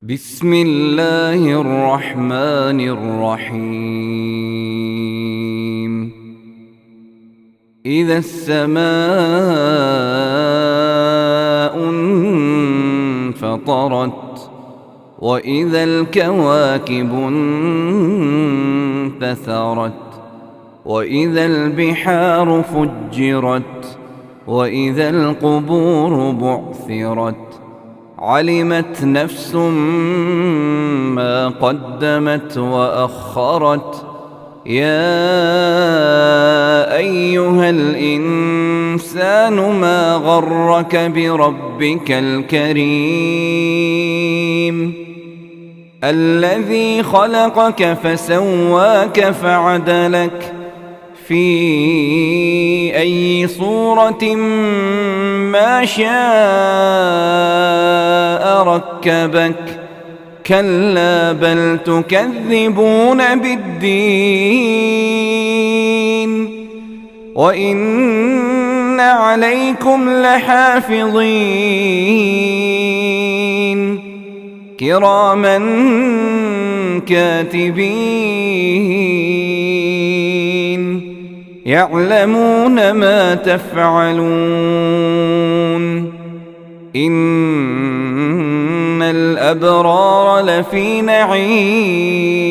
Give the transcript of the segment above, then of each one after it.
بسم الله الرحمن الرحيم. إذا السماء انفطرت وإذا الكواكب انتثرت وإذا البحار فجرت وإذا القبور بعثرت علمت نفس ما قدمت وأخرت. يا أيها الإنسان ما غرك بربك الكريم الذي خلقك فسواك فعدلك في أي صورة ما شاء ركبك. كلا بل تكذبون بالدين وإن عليكم لحافظين كراما كاتبين يعلمون ما تفعلون. إن الأبرار لفي نعيم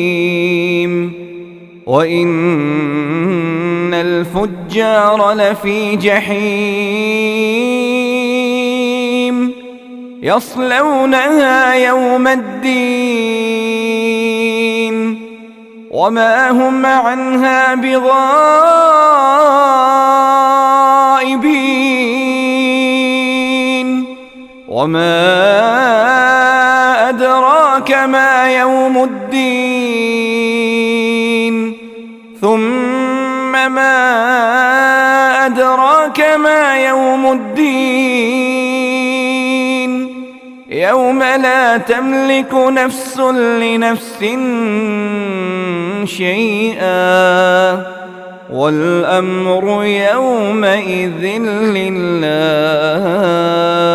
وإن الفجار لفي جحيم يصلونها يوم الدين وما هم عنها بغائبين. وما أدراك ما يوم الدين ثم ما أدراك ما يوم الدين يوم لا تملك نفس لنفس شيئا والأمر يومئذ لله.